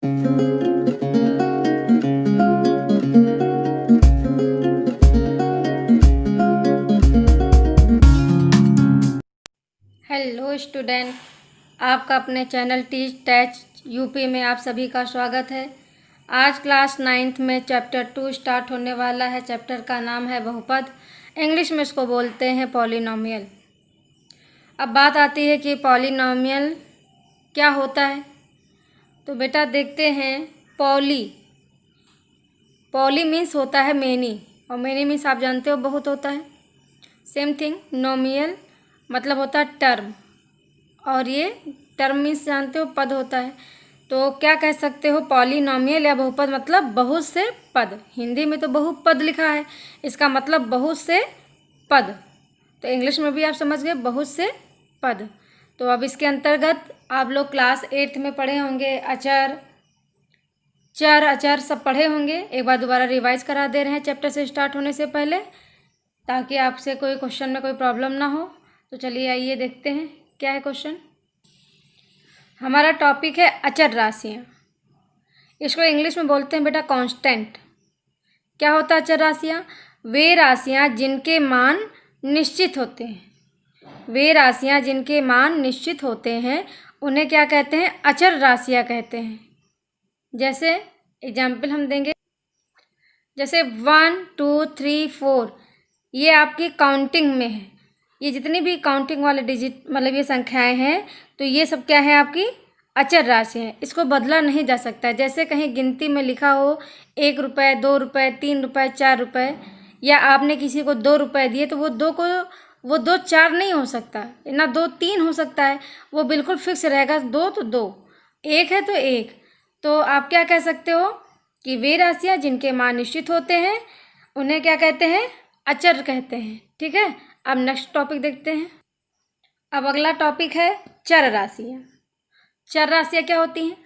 Hello student, आपका अपने channel teach टैच UP में आप सभी का स्वागत है। आज क्लास 9th में चैप्टर 2 स्टार्ट होने वाला है। चैप्टर का नाम है बहुपद। इंग्लिश में इसको बोलते हैं पॉलिनोमियल। अब बात आती है कि पॉलिनोमियल क्या होता है। तो बेटा देखते हैं। पॉली मीन्स होता है मेनी, और मेनी मीन्स आप जानते हो बहुत होता है। सेम थिंग नोमियल मतलब होता है टर्म, और ये टर्म मीन्स जानते हो पद होता है। तो क्या कह सकते हो, पॉलिनोमियल या बहुपद मतलब बहुत से पद। हिंदी में तो बहुपद लिखा है, इसका मतलब बहुत से पद। तो इंग्लिश में भी आप समझ गए, बहुत से पद। तो अब इसके अंतर्गत आप लोग क्लास 8th में पढ़े होंगे अचर, चर, अचर सब पढ़े होंगे। एक बार दोबारा रिवाइज करा दे रहे हैं चैप्टर से स्टार्ट होने से पहले, ताकि आपसे कोई क्वेश्चन में कोई प्रॉब्लम ना हो। तो चलिए आइए देखते हैं क्या है क्वेश्चन। हमारा टॉपिक है अचर राशियाँ। इसको इंग्लिश में बोलते हैं बेटा कांस्टेंट। क्या होता है अचर राशियाँ? वे राशियाँ जिनके मान निश्चित होते हैं। वे राशियाँ जिनके मान निश्चित होते हैं उन्हें क्या कहते हैं? अचर राशियाँ कहते हैं। जैसे एग्जाम्पल हम देंगे, जैसे 1 2 3 4 ये आपकी काउंटिंग में है। ये जितनी भी काउंटिंग वाले डिजिट मतलब ये संख्याएं हैं, तो ये सब क्या है? आपकी अचर राशि है। इसको बदला नहीं जा सकता है। जैसे कहीं गिनती में लिखा हो 1 रुपये, 2 रुपये, 3 रुपये, 4 रुपये, या आपने किसी को 2 रुपये दिए, तो वो 2 4 नहीं हो सकता, ना 2 3 हो सकता है। वो बिल्कुल फिक्स रहेगा, 2 तो 2, 1 है तो 1। तो आप क्या कह सकते हो कि वे राशियाँ जिनके मान निश्चित होते हैं उन्हें क्या कहते हैं? अचर कहते हैं। ठीक है, अब नेक्स्ट टॉपिक देखते हैं। अब अगला टॉपिक है चर राशियाँ। चर राशियाँ क्या होती हैं?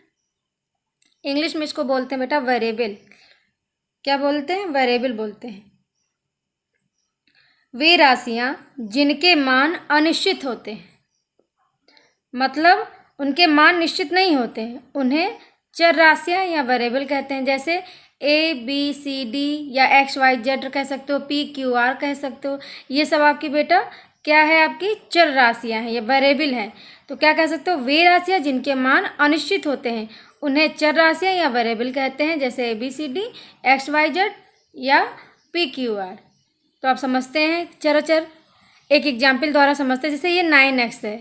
इंग्लिश में इसको बोलते हैं बेटा वेरिएबल। क्या बोलते हैं? वेरिएबल बोलते हैं। वे राशियाँ जिनके मान अनिश्चित होते हैं, मतलब उनके मान निश्चित नहीं होते हैं, उन्हें चर राशियाँ या वेरिएबल कहते हैं। जैसे ABCD या XYZ कह सकते हो, PQR कह सकते हो। ये सब आपकी बेटा क्या है? आपकी चर राशियाँ हैं, ये वेरिएबल हैं। तो क्या कह सकते हो? वे राशियाँ जिनके मान अनिश्चित होते हैं उन्हें चर राशियाँ या वेरिएबल कहते हैं। जैसे ABCD, XYZ या PQR। तो आप समझते हैं चर अचर। एक एग्जाम्पल द्वारा समझते हैं। जैसे ये 9x है,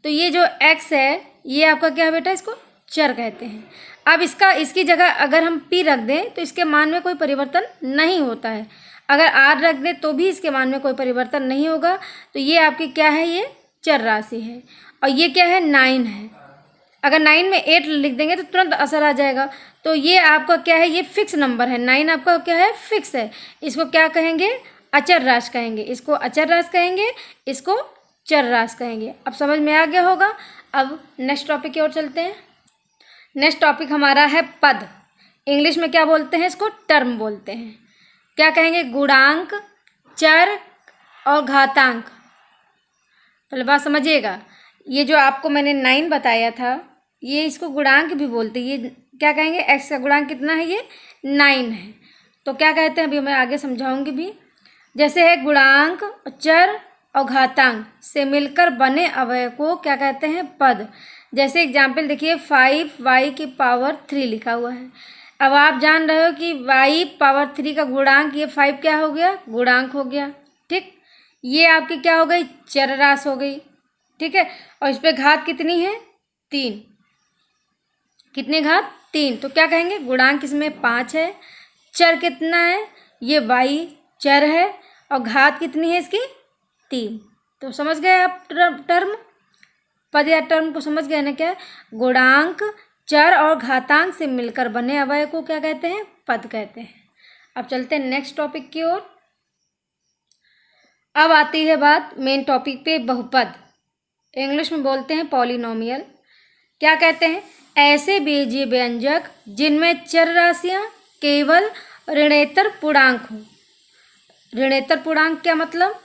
तो ये जो x है ये आपका क्या है बेटा? इसको चर कहते हैं। अब इसकी जगह अगर हम p रख दें तो इसके मान में कोई परिवर्तन नहीं होता है। अगर r रख दें तो भी इसके मान में कोई परिवर्तन नहीं होगा। तो ये आपकी क्या है? ये चर राशि है। और ये क्या है? 9 है। अगर 9 में 8 लिख देंगे तो तुरंत असर आ जाएगा। तो ये आपका क्या है? ये फिक्स नंबर है। 9 आपका क्या है? फिक्स है। इसको क्या कहेंगे? अचर राशि कहेंगे। इसको अचर राशि कहेंगे, इसको चर राशि कहेंगे। अब समझ में आ गया होगा। अब नेक्स्ट टॉपिक की ओर चलते हैं। नेक्स्ट टॉपिक हमारा है पद। इंग्लिश में क्या बोलते हैं? इसको टर्म बोलते हैं। क्या कहेंगे? गुणांक, चर और घातांक। पहले बात समझिएगा, ये जो आपको मैंने 9 बताया था, ये इसको गुणांक भी बोलते हैं। ये क्या कहेंगे? x का गुणांक कितना है? ये 9 है। तो क्या कहते हैं? अभी मैं आगे समझाऊंगी भी। जैसे है गुणांक, चर और घातांक से मिलकर बने अवयव को क्या कहते हैं? पद। जैसे एग्जाम्पल देखिए, 5y³ लिखा हुआ है। अब आप जान रहे हो कि y³ का गुणांक ये 5 क्या हो गया? गुणांक हो गया। ठीक, ये आपकी क्या हो गई? चर राशि हो गई। ठीक है, और इस पर घात कितनी है? 3। कितने घात? 3। तो क्या कहेंगे? गुणांक इसमें 5 है, चर कितना है? ये y चर है, और घात कितनी है इसकी? 3। तो समझ गए आप टर्म, पद या टर्म को समझ गए ना? क्या? गुणांक, चर और घातांक से मिलकर बने अवयव को क्या कहते हैं? पद कहते हैं। अब चलते हैं नेक्स्ट टॉपिक की ओर। अब आती है बात मेन टॉपिक पे, बहुपद। इंग्लिश में बोलते हैं पॉलिनोमियल। क्या कहते हैं? ऐसे बीजीय व्यंजक जिनमें चर राशियाँ केवल ऋणेतर पूर्णांक हो। ऋणेतर पूर्णांक क्या मतलब?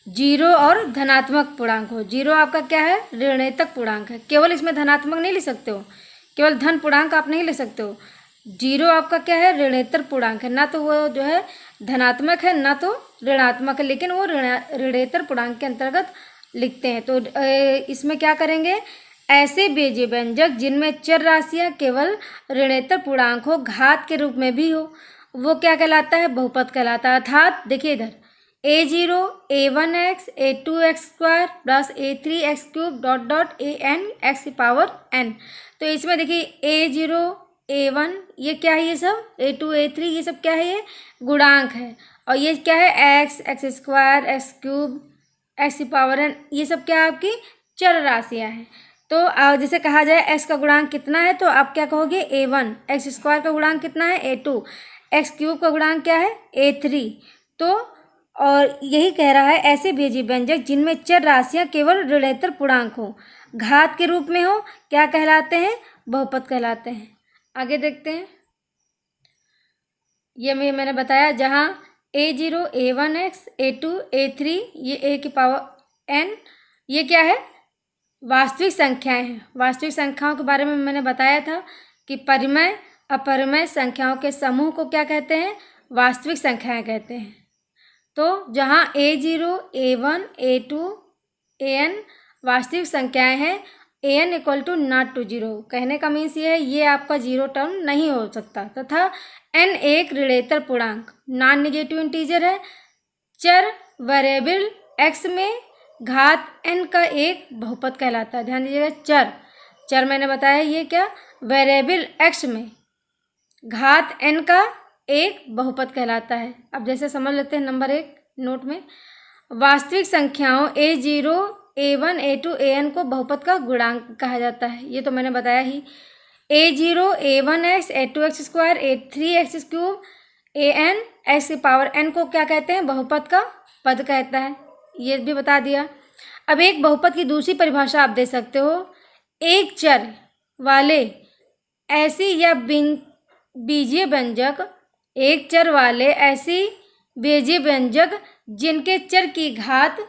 0 और धनात्मक पूर्णांक हो। 0 आपका क्या है? ऋणेतर पूर्णांक है। केवल इसमें धनात्मक नहीं लिख सकते हो, केवल धन पूर्णांक आप नहीं ले सकते हो। जीरो आपका क्या है, ऋणेतर पूर्णांक है, ना तो वो जो है धनात्मक है ना तो ऋणात्मक है, लेकिन वो ऋणेतर पूर्णांक के अंतर्गत लिखते हैं। तो इसमें क्या करेंगे, ऐसे बेजीय व्यंजक जिनमें चर राशियाँ केवल ऋणेतर पूर्णांक हो, घात के रूप में भी हो, वो क्या कहलाता है, बहुपद कहलाता है। अर्थात देखिए इधर a0 a1x a2x square plus a3x cube dot dot an x की पावर n। तो इसमें देखिए a0 a1 ये क्या है, ये सब a2 a3 ये सब क्या है, ये गुणांक है, और ये क्या है x square x cube x की पावर n, ये सब क्या है, आपकी चर राशियाँ हैं। तो जैसे कहा जाए x का गुणांक कितना है, तो आप क्या कहोगे a1, x स्क्वायर का गुणांक कितना है a2, x क्यूब का गुणांक क्या है a3। तो और यही कह रहा है ऐसे बेजीय व्यंजक जिनमें चर राशियाँ केवल ऋणेतर पूर्णांक हो, घात के रूप में हो, क्या कहलाते हैं, बहुपद कहलाते हैं। आगे देखते हैं, ये मैंने बताया जहाँ a0 a1x a2 a3 ये a की पावर n ये क्या है, वास्तविक संख्याएं हैं। वास्तविक संख्याओं के बारे में मैंने बताया था कि परिमेय अपरिमेय संख्याओं के समूह को क्या कहते हैं, वास्तविक संख्याएं कहते हैं। तो जहाँ a0 a1 a2 an वास्तविक संख्याएं हैं, an equal to not to zero, कहने का मीन्स ये है ये आपका जीरो टर्म नहीं हो सकता, तथा n एक ऋणेतर पूर्णांक नॉन नेगेटिव इंटीजर है। चर वेरिएबल x में घात n का एक बहुपद कहलाता है। ध्यान दीजिएगा, चर मैंने बताया ये क्या, वेरिएबल x में घात n का एक बहुपद कहलाता है। अब जैसे समझ लेते हैं नंबर 1 नोट में, वास्तविक संख्याओं a0 a1 a2 an को बहुपद का गुणांक कहा जाता है, ये तो मैंने बताया ही। a0 a1x a2x square a3x cube an x की पावर n को क्या कहते हैं, बहुपद का पद कहता है, ये भी बता दिया। अब एक बहुपद की दूसरी परिभाषा आप दे सकते हो, एक चर वाले ऐसी या बीजीय व्यंजक, एक चर वाले ऐसी बीजीय व्यंजक जिनके चर की घात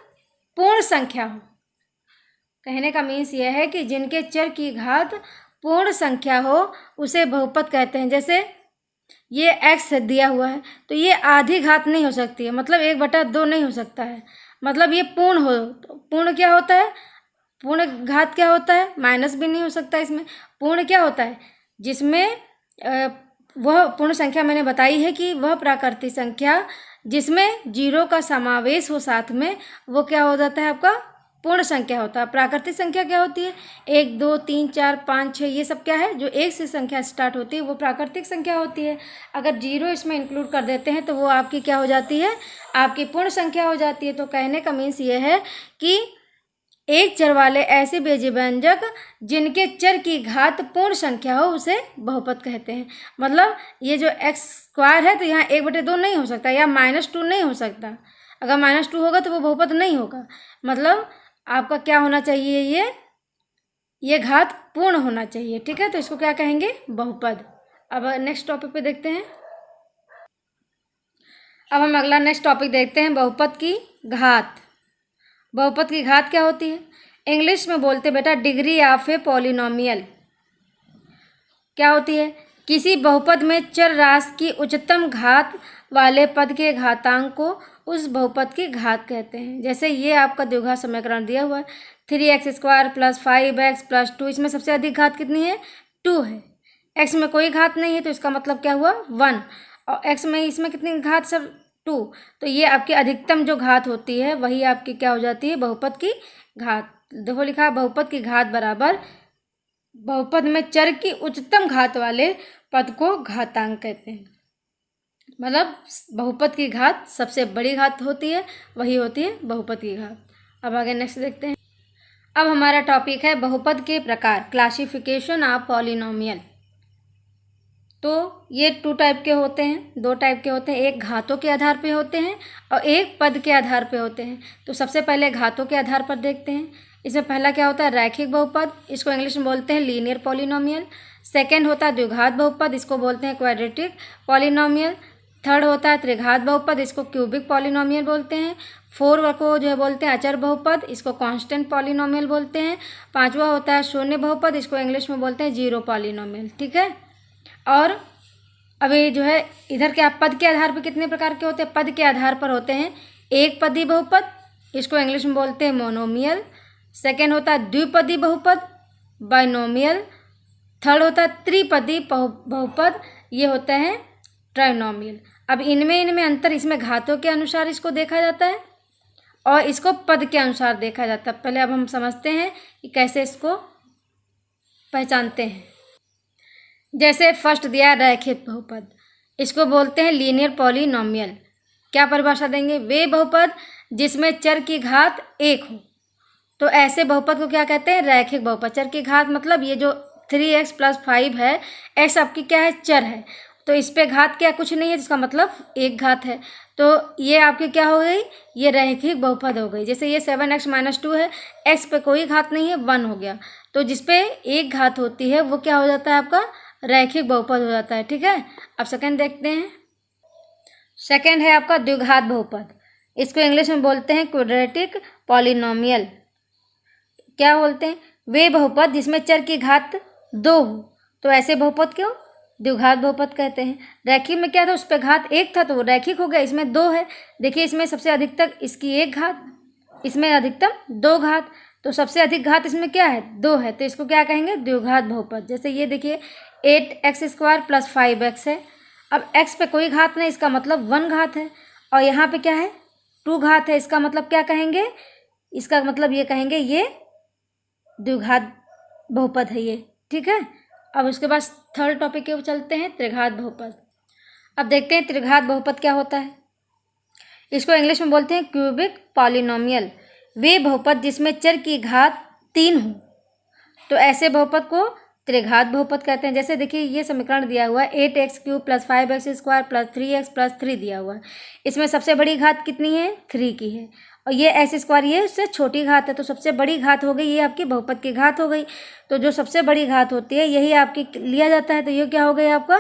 पूर्ण संख्या हो। कहने का मीन्स यह है कि जिनके चर की घात पूर्ण संख्या हो उसे बहुपद कहते हैं। जैसे ये x दिया हुआ है तो ये आधी घात नहीं हो सकती है, मतलब 1/2 नहीं हो सकता है, मतलब ये पूर्ण हो। तो पूर्ण क्या होता है, पूर्ण घात क्या होता है, माइनस भी नहीं हो सकता इसमें। पूर्ण क्या होता है, जिसमें वह पूर्ण संख्या मैंने बताई है कि वह प्राकृतिक संख्या जिसमें जीरो का समावेश हो साथ में, वो क्या हो जाता है, आपका पूर्ण संख्या होता है। प्राकृतिक संख्या क्या होती है, 1 2 3 4 5 6 ये सब क्या है, जो एक से संख्या स्टार्ट होती है वो प्राकृतिक संख्या होती है। अगर जीरो इसमें इंक्लूड कर देते हैं तो वो आपकी क्या हो जाती है, आपकी पूर्ण संख्या हो जाती है। तो कहने का मीन्स ये है कि एक चर वाले ऐसे बेजीय व्यंजक जिनके चर की घात पूर्ण संख्या हो उसे बहुपद कहते हैं। मतलब ये जो x स्क्वायर है तो यहाँ 1/2 नहीं हो सकता, या -2 नहीं हो सकता। अगर -2 होगा तो वो बहुपद नहीं होगा। मतलब आपका क्या होना चाहिए, ये घात पूर्ण होना चाहिए, ठीक है। तो इसको क्या कहेंगे, बहुपद। अब नेक्स्ट टॉपिक पे देखते हैं। अब हम अगला नेक्स्ट टॉपिक देखते हैं, बहुपद की घात। बहुपद की घात क्या होती है, इंग्लिश में बोलते बेटा डिग्री ऑफ ए पॉलिनोमियल। क्या होती है, किसी बहुपद में चर राशि की उच्चतम घात वाले पद के घातांक को उस बहुपद की घात कहते हैं। जैसे ये आपका द्विघात समीकरण दिया हुआ है, 3x square plus 5x plus 2, इसमें सबसे अधिक घात कितनी है, 2 है। x में कोई घात नहीं है तो इसका मतलब क्या हुआ, 1, और x में इसमें कितनी घात, सब 2। तो ये आपकी अधिकतम जो घात होती है वही आपकी क्या हो जाती है, बहुपद की घात। देखो लिखा बहुपद की घात बराबर बहुपद में चर की उच्चतम घात वाले पद को घातांक कहते हैं। मतलब बहुपद की घात सबसे बड़ी घात होती है, वही होती है बहुपद की घात। अब आगे नेक्स्ट देखते हैं। अब हमारा टॉपिक है बहुपद के प्रकार, क्लासिफिकेशन ऑफ पॉलिनोमियल। तो ये 2 टाइप के होते हैं, 2 टाइप के होते हैं, एक घातों के आधार पे होते हैं और एक पद के आधार पे होते हैं। तो सबसे पहले घातों के आधार पर देखते हैं। इसमें पहला क्या होता है, रैखिक बहुपद, इसको इंग्लिश में बोलते हैं लीनियर पॉलिनोमियल। सेकंड होता है द्विघात बहुपद, इसको बोलते हैं क्वाड्रेटिक पॉलिनोमियल। थर्ड होता है त्रिघात बहुपद, इसको क्यूबिक पॉलिनोमियल बोलते हैं। 4 को जो है बोलते हैं अचर बहुपद, इसको कांस्टेंट पॉलिनोमियल बोलते हैं। 5वां होता है शून्य बहुपद, इसको इंग्लिश में बोलते हैं जीरो पॉलिनोमियल। ठीक है। और अभी जो है इधर क्या पद के आधार पर कितने प्रकार के होते हैं? पद के आधार पर होते हैं एक पदी बहुपद, इसको इंग्लिश में बोलते हैं मोनोमियल। सेकेंड होता है द्विपदी बहुपद, बाइनोमियल। थर्ड होता है त्रिपदी बहुपद, ये होता है ट्राइनोमियल। अब इनमें अंतर, इसमें घातों के अनुसार इसको देखा जाता है और इसको पद के अनुसार देखा जाता है। पहले अब हम समझते हैं कि कैसे इसको पहचानते हैं। जैसे फर्स्ट दिया है रैखिक बहुपद, इसको बोलते हैं लीनियर पॉलिनोमियल। क्या परिभाषा देंगे? वे बहुपद जिसमें चर की घात 1 हो, तो ऐसे बहुपद को क्या कहते हैं? रैखिक बहुपद। चर की घात मतलब ये जो 3x + 5 है, x आपकी क्या है? चर है, तो इस पे घात क्या कुछ नहीं है, जिसका मतलब एक घात है, तो ये आपकी क्या हो गई? ये रैखिक बहुपद हो गई। जैसे ये 7x - 2 है, x पे कोई घात नहीं है, 1 हो गया, तो जिसपे एक घात होती है वो क्या हो जाता है? आपका रैखिक बहुपद हो जाता है। ठीक है। अब सेकंड देखते हैं। सेकंड है आपका द्विघात बहुपद, इसको इंग्लिश में बोलते हैं क्वाड्रेटिक पॉलिनोमियल। क्या बोलते हैं? वे बहुपद जिसमें चर की घात 2 हो, तो ऐसे बहुपद क्यों द्विघात बहुपद कहते हैं। रैखिक में क्या था? उस पर घात 1 था तो वो रैखिक हो गया। इसमें 2 है, देखिए इसमें सबसे अधिकतम इसकी 1 घात, इसमें अधिकतम 2 घात, तो सबसे अधिक घात इसमें क्या है? 2 है, तो इसको क्या कहेंगे? द्विघात बहुपद। जैसे ये देखिए 8x² + 5x है, अब x पे कोई घात नहीं, इसका मतलब 1 घात है, और यहाँ पे क्या है? 2 घात है, इसका मतलब क्या कहेंगे? इसका मतलब ये कहेंगे ये द्विघात बहुपद है ये। ठीक है। अब उसके बाद थर्ड टॉपिक के ऊपर चलते हैं, त्रिघात बहुपद। अब देखते हैं त्रिघात बहुपद क्या होता है। इसको इंग्लिश में बोलते हैं क्यूबिक पॉलिनोमियल। वे बहुपद जिसमें चर की घात 3 हो, तो ऐसे बहुपद को त्रिघात बहुपद कहते हैं। जैसे देखिए ये समीकरण दिया हुआ है 8x³ + 5x² + 3x + 3 दिया हुआ है, इसमें सबसे बड़ी घात कितनी है? 3 की है, और ये x² ये उससे छोटी घात है, तो सबसे बड़ी घात हो गई, ये आपकी बहुपद की घात हो गई। तो जो सबसे बड़ी घात होती है यही आपकी लिया जाता है, तो ये क्या हो गया? आपका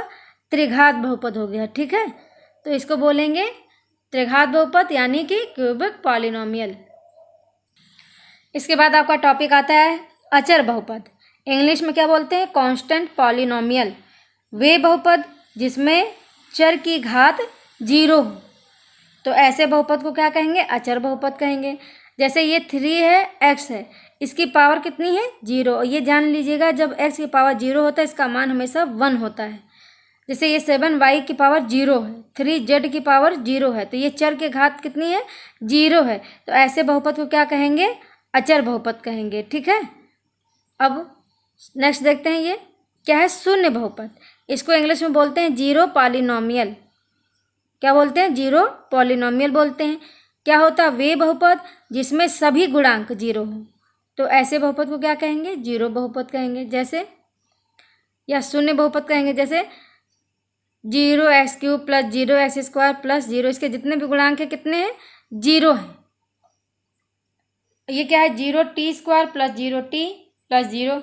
त्रिघात बहुपद हो गया। ठीक है। तो इसको बोलेंगे त्रिघात बहुपद यानी कि क्यूबिक पॉलिनोमियल। इसके बाद आपका टॉपिक आता है अचर बहुपद, इंग्लिश में क्या बोलते हैं? Constant polynomial. वे बहुपद जिसमें चर की घात 0 हो, तो ऐसे बहुपद को क्या कहेंगे? अचर बहुपद कहेंगे। जैसे ये 3 है, x है, इसकी पावर कितनी है? 0, और ये जान लीजिएगा जब x की पावर 0 होता है इसका मान हमेशा 1 होता है। जैसे ये 7y की पावर 0 है, 3z की पावर 0 है, तो ये चर की घात कितनी है? 0 है, तो ऐसे बहुपद को क्या कहेंगे? अचर बहुपद कहेंगे। ठीक है। अब नेक्स्ट देखते हैं, ये क्या है? शून्य बहुपद, इसको इंग्लिश में बोलते हैं जीरो पॉलिनोमियल। क्या बोलते हैं? जीरो पॉलिनोमियल बोलते हैं। क्या होता है? वे बहुपद जिसमें सभी गुणांक 0 हो, तो ऐसे बहुपद को क्या कहेंगे? जीरो बहुपद कहेंगे। जैसे या शून्य बहुपद कहेंगे, जैसे 0x³ + 0x² + 0, इसके जितने भी गुणांक हैं कितने हैं? 0 हैं। ये क्या है? 0t² + 0t + 0,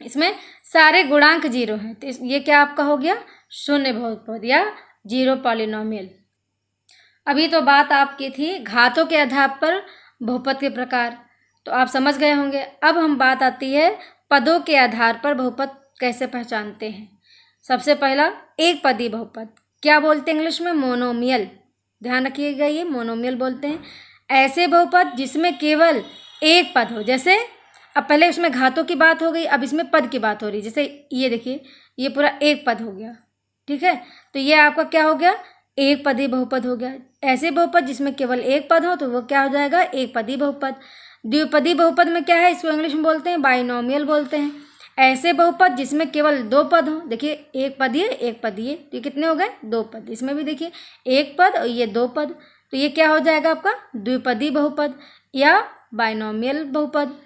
इसमें सारे गुणांक 0 हैं, तो ये क्या आपका हो गया? शून्य बहुपद या जीरो पॉलिनोमियल। अभी तो बात आपकी थी घातों के आधार पर बहुपद के प्रकार, तो आप समझ गए होंगे। अब हम बात आती है पदों के आधार पर बहुपद कैसे पहचानते हैं। सबसे पहला एक पदी बहुपद, क्या बोलते हैं इंग्लिश में? मोनोमियल। ध्यान रखिएगा, ये मोनोमियल बोलते हैं। ऐसे बहुपद जिसमें केवल एक पद हो, जैसे अब पहले उसमें घातों की बात हो गई, अब इसमें पद की बात हो रही। जैसे ये देखिए, ये पूरा एक पद हो गया। ठीक है, तो ये आपका क्या हो गया? एक पदी बहुपद हो गया। ऐसे बहुपद जिसमें केवल एक पद हो तो वो क्या हो जाएगा? एक पदी बहुपद। द्विपदी बहुपद में क्या है? इसको इंग्लिश में बोलते हैं बाइनोमियल बोलते हैं। ऐसे बहुपद जिसमें केवल 2 पद हो, देखिए एक पद ये, एक पद ये, तो ये कितने हो गए? 2 पद। इसमें भी देखिए एक पद और ये 2 पद, तो ये क्या हो जाएगा आपका? द्विपदी बहुपद या बाइनोमियल बहुपद।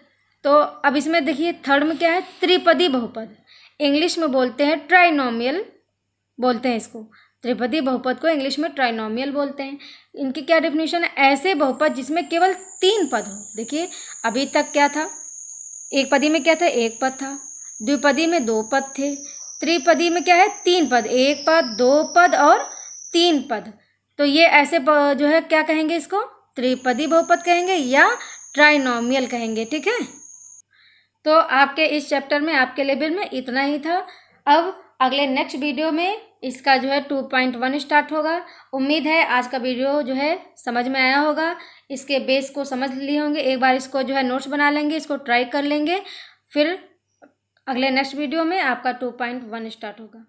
तो अब इसमें देखिए थर्ड में क्या है? त्रिपदी बहुपद, इंग्लिश में बोलते हैं ट्राइनोमियल बोलते हैं इसको। त्रिपदी बहुपद को इंग्लिश में ट्राइनोमियल बोलते हैं। इनकी क्या डेफिनेशन है? ऐसे बहुपद जिसमें केवल 3 पद हो। देखिए अभी तक क्या था? एक पदी में क्या था? एक पद था। द्विपदी में 2 पद थे। त्रिपदी में क्या है? 3 पद, एक पद, 2 पद और 3 पद, तो ये ऐसे जो है क्या कहेंगे, इसको त्रिपदी बहुपद कहेंगे या ट्राइनोमियल कहेंगे। ठीक है, तो आपके इस चैप्टर में आपके लेवल में इतना ही था। अब अगले नेक्स्ट वीडियो में इसका जो है 2.1 स्टार्ट होगा। उम्मीद है आज का वीडियो जो है समझ में आया होगा, इसके बेस को समझ लिए होंगे। एक बार इसको जो है नोट्स बना लेंगे, इसको ट्राई कर लेंगे, फिर अगले नेक्स्ट वीडियो में आपका 2.1 स्टार्ट होगा।